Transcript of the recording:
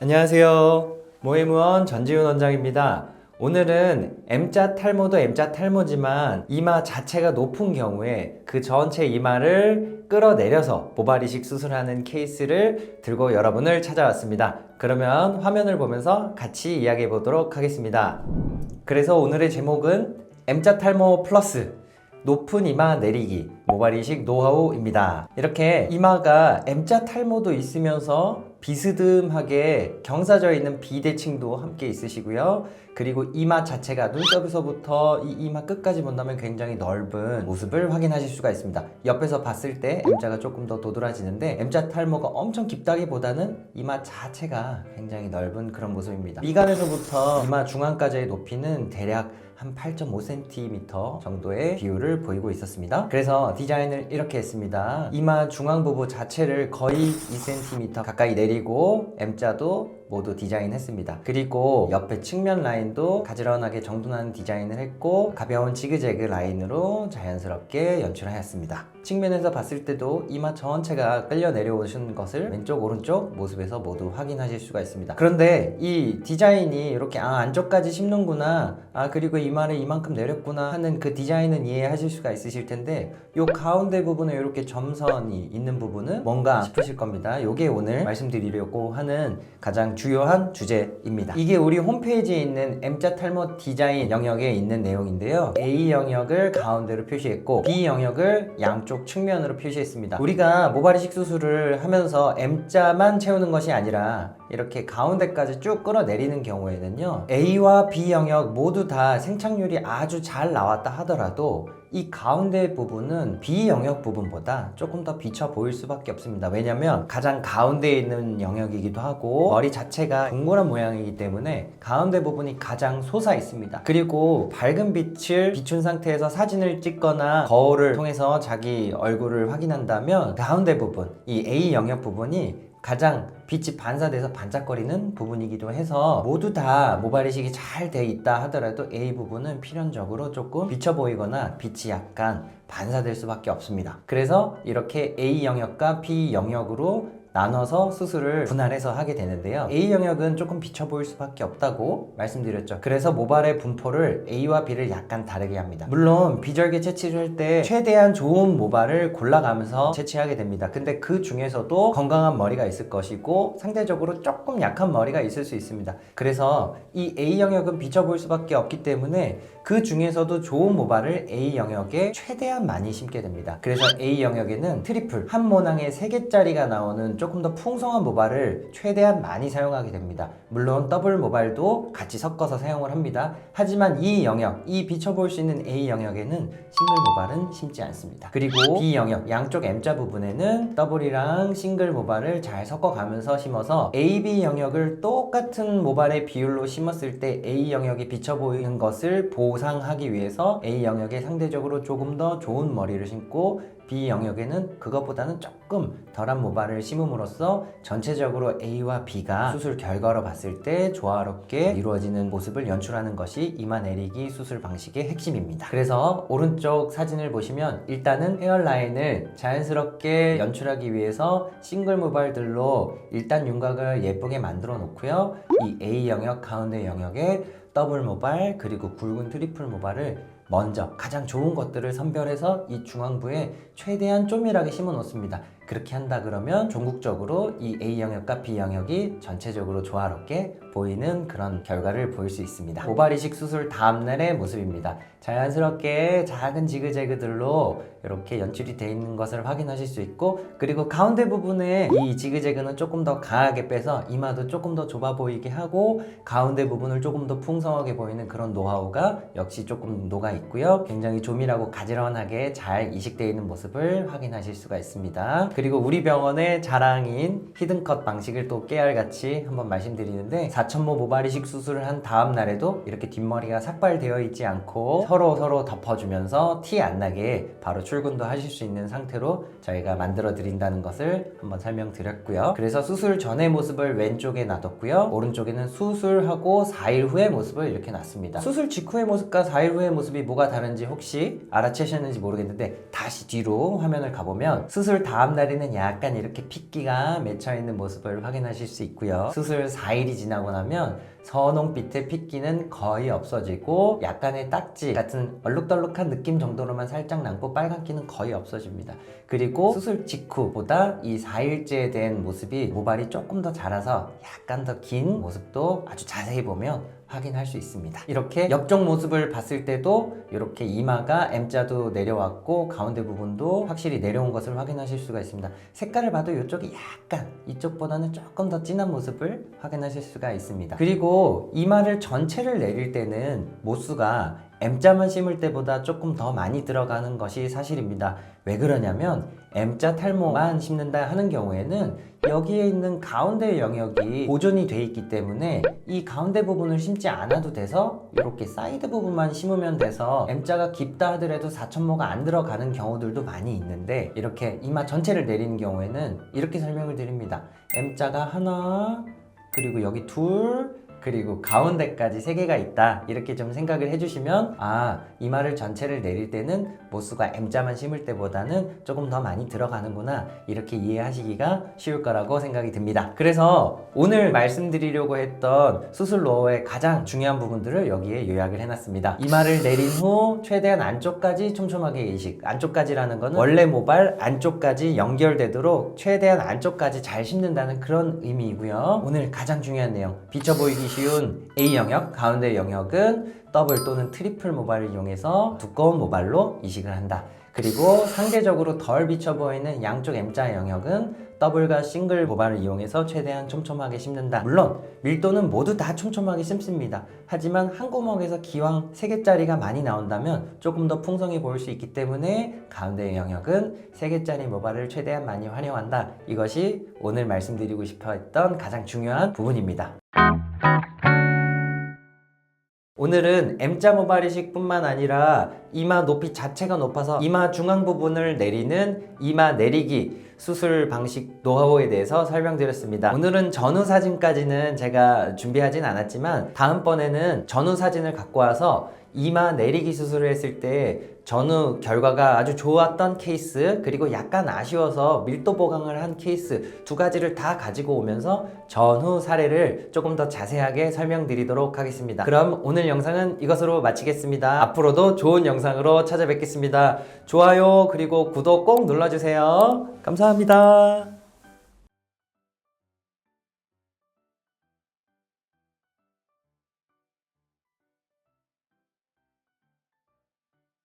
안녕하세요. 모해무원 전지훈 원장입니다. 오늘은 M자 탈모도 M자 탈모지만 이마 자체가 높은 경우에 그 전체 이마를 끌어내려서 모발 이식 수술하는 케이스를 들고 여러분을 찾아왔습니다. 그러면 화면을 보면서 같이 이야기해 보도록 하겠습니다. 그래서 오늘의 제목은 M자 탈모 플러스 높은 이마 내리기 모발 이식 노하우입니다. 이렇게 이마가 M자 탈모도 있으면서 비스듬하게 경사져 있는 비대칭도 함께 있으시고요. 그리고 이마 자체가 눈썹에서부터 이 이마 끝까지 본다면 굉장히 넓은 모습을 확인하실 수가 있습니다. 옆에서 봤을 때 M자가 조금 더 도드라지는데 M자 탈모가 엄청 깊다기보다는 이마 자체가 굉장히 넓은 그런 모습입니다. 미간에서부터 이마 중앙까지의 높이는 대략 한 8.5cm 정도의 비율을 보이고 있었습니다. 그래서 디자인을 이렇게 했습니다. 이마 중앙 부부 자체를 거의 2cm 가까이 내리고 M자도 모두 디자인했습니다. 그리고 옆에 측면 라인도 가지런하게 정돈하는 디자인을 했고 가벼운 지그재그 라인으로 자연스럽게 연출하였습니다. 측면에서 봤을 때도 이마 전체가 끌려 내려오신 것을 왼쪽 오른쪽 모습에서 모두 확인하실 수가 있습니다. 그런데 이 디자인이 이렇게 안쪽까지 심는구나, 그리고 이마를 이만큼 내렸구나 하는 그 디자인은 이해하실 수가 있으실 텐데 요 가운데 부분에 이렇게 점선이 있는 부분은 뭔가 싶으실 겁니다. 요게 오늘 말씀드리려고 하는 가장 주요한 주제입니다. 이게 우리 홈페이지에 있는 M자 탈모 디자인 영역에 있는 내용인데요. A 영역을 가운데로 표시했고 B 영역을 양쪽 측면으로 표시했습니다. 우리가 모발 이식 수술을 하면서 M자만 채우는 것이 아니라 이렇게 가운데까지 쭉 끌어내리는 경우에는요, A와 B 영역 모두 다 생착률이 아주 잘 나왔다 하더라도 이 가운데 부분은 B 영역 부분보다 조금 더 비쳐 보일 수밖에 없습니다. 왜냐면 가장 가운데에 있는 영역이기도 하고 머리 자체가 동그란 모양이기 때문에 가운데 부분이 가장 솟아 있습니다. 그리고 밝은 빛을 비춘 상태에서 사진을 찍거나 거울을 통해서 자기 얼굴을 확인한다면 가운데 부분, 이 A 영역 부분이 가장 빛이 반사돼서 반짝거리는 부분이기도 해서 모두 다 모발 이식이 잘 돼 있다 하더라도 A 부분은 필연적으로 조금 비쳐 보이거나 빛이 약간 반사될 수밖에 없습니다. 그래서 이렇게 A 영역과 B 영역으로 나눠서 수술을 분할해서 하게 되는데요. A 영역은 조금 비쳐 보일 수밖에 없다고 말씀드렸죠. 그래서 모발의 분포를 A와 B를 약간 다르게 합니다. 물론 비절개 채취를 할 때 최대한 좋은 모발을 골라가면서 채취하게 됩니다. 근데 그 중에서도 건강한 머리가 있을 것이고 상대적으로 조금 약한 머리가 있을 수 있습니다. 그래서 이 A 영역은 비쳐 보일 수밖에 없기 때문에 그 중에서도 좋은 모발을 A 영역에 최대한 많이 심게 됩니다. 그래서 A 영역에는 트리플, 한 모낭에 3개짜리가 나오는 조금 더 풍성한 모발을 최대한 많이 사용하게 됩니다. 물론 더블 모발도 같이 섞어서 사용을 합니다. 하지만 이 영역, 이 비쳐 보일 수 있는 A 영역에는 싱글 모발은 심지 않습니다. 그리고 B 영역, 양쪽 M자 부분에는 더블이랑 싱글 모발을 잘 섞어가면서 심어서 AB 영역을 똑같은 모발의 비율로 심었을 때 A 영역이 비쳐 보이는 것을 보상하기 위해서 A 영역에 상대적으로 조금 더 좋은 머리를 심고 B 영역에는 그것보다는 조금 덜한 모발을 심음으로써 전체적으로 A와 B가 수술 결과로 봤을 때 조화롭게 이루어지는 모습을 연출하는 것이 이마 내리기 수술 방식의 핵심입니다. 그래서 오른쪽 사진을 보시면 일단은 헤어라인을 자연스럽게 연출하기 위해서 싱글 모발들로 일단 윤곽을 예쁘게 만들어 놓고요. 이 A 영역 가운데 영역에 더블 모발 그리고 굵은 트리플 모발을 먼저 가장 좋은 것들을 선별해서 이 중앙부에 최대한 쪼밀하게 심어 놓습니다. 그렇게 한다 그러면 종국적으로 이 A 영역과 B 영역이 전체적으로 조화롭게 보이는 그런 결과를 보일 수 있습니다. 모발 이식 수술 다음날의 모습입니다. 자연스럽게 작은 지그재그들로 이렇게 연출이 되어 있는 것을 확인하실 수 있고, 그리고 가운데 부분에 이 지그재그는 조금 더 강하게 빼서 이마도 조금 더 좁아 보이게 하고 가운데 부분을 조금 더 풍성하게 보이는 그런 노하우가 역시 조금 녹아 있고요. 굉장히 조밀하고 가지런하게 잘 이식되어 있는 모습을 확인하실 수가 있습니다. 그리고 우리 병원의 자랑인 히든컷 방식을 또 깨알같이 한번 말씀드리는데, 4천모 모발 이식 수술을 한 다음 날에도 이렇게 뒷머리가 삭발되어 있지 않고 서로 덮어주면서 티 안 나게 바로 출근도 하실 수 있는 상태로 저희가 만들어 드린다는 것을 한번 설명드렸고요. 그래서 수술 전의 모습을 왼쪽에 놔뒀고요. 오른쪽에는 수술하고 4일 후의 모습을 이렇게 놨습니다. 수술 직후의 모습과 4일 후의 모습이 뭐가 다른지 혹시 알아채셨는지 모르겠는데, 다시 뒤로 화면을 가보면 수술 다음 날 앞자리는 약간 이렇게 핏기가 맺혀있는 모습을 확인하실 수 있고요. 수술 4일이 지나고 나면 선홍빛의 핏기는 거의 없어지고 약간의 딱지 같은 얼룩덜룩한 느낌 정도로만 살짝 남고 빨간기는 거의 없어집니다. 그리고 수술 직후보다 이 4일째 된 모습이 모발이 조금 더 자라서 약간 더 긴 모습도 아주 자세히 보면 확인할 수 있습니다. 이렇게 옆쪽 모습을 봤을 때도 이렇게 이마가 M자도 내려왔고 가운데 부분도 확실히 내려온 것을 확인하실 수가 있습니다. 색깔을 봐도 이쪽이 약간 이쪽보다는 조금 더 진한 모습을 확인하실 수가 있습니다. 그리고 이마를 전체를 내릴 때는 모수가 M자만 심을 때보다 조금 더 많이 들어가는 것이 사실입니다. 왜 그러냐면 M자 탈모만 심는다 하는 경우에는 여기에 있는 가운데 영역이 보존이 돼 있기 때문에 이 가운데 부분을 심지 않아도 돼서 이렇게 사이드 부분만 심으면 돼서 M자가 깊다 하더라도 4천모가 안 들어가는 경우들도 많이 있는데 이렇게 이마 전체를 내리는 경우에는 이렇게 설명을 드립니다. M자가 하나, 그리고 여기 둘, 그리고 가운데까지 3개가 있다 이렇게 좀 생각을 해주시면 이마를 전체를 내릴 때는 모수가 M자만 심을 때보다는 조금 더 많이 들어가는구나 이렇게 이해하시기가 쉬울 거라고 생각이 듭니다. 그래서 오늘 말씀드리려고 했던 수술 로어의 가장 중요한 부분들을 여기에 요약을 해놨습니다. 이마를 내린 후 최대한 안쪽까지 촘촘하게 이식, 안쪽까지라는 거는 원래 모발 안쪽까지 연결되도록 최대한 안쪽까지 잘 심는다는 그런 의미이고요. 오늘 가장 중요한 내용, 비쳐 보이기 쉬운 A 영역, 가운데 영역은 더블 또는 트리플 모발을 이용해서 두꺼운 모발로 이식을 한다. 그리고 상대적으로 덜 비쳐 보이는 양쪽 M자 영역은 더블과 싱글 모발을 이용해서 최대한 촘촘하게 심는다. 물론 밀도는 모두 다 촘촘하게 심습니다. 하지만 한 구멍에서 기왕 3개짜리가 많이 나온다면 조금 더 풍성해 보일 수 있기 때문에 가운데 영역은 3개짜리 모발을 최대한 많이 활용한다. 이것이 오늘 말씀드리고 싶어 했던 가장 중요한 부분입니다. 오늘은 M자 모발 이식 뿐만 아니라 이마 높이 자체가 높아서 이마 중앙 부분을 내리는 이마 내리기 수술 방식 노하우에 대해서 설명드렸습니다. 오늘은 전후 사진까지는 제가 준비하진 않았지만 다음번에는 전후 사진을 갖고 와서 이마 내리기 수술을 했을 때 전후 결과가 아주 좋았던 케이스, 그리고 약간 아쉬워서 밀도 보강을 한 케이스 두 가지를 다 가지고 오면서 전후 사례를 조금 더 자세하게 설명드리도록 하겠습니다. 그럼 오늘 영상은 이것으로 마치겠습니다. 앞으로도 좋은 영상으로 찾아뵙겠습니다. 좋아요 그리고 구독 꼭 눌러주세요. 감사합니다.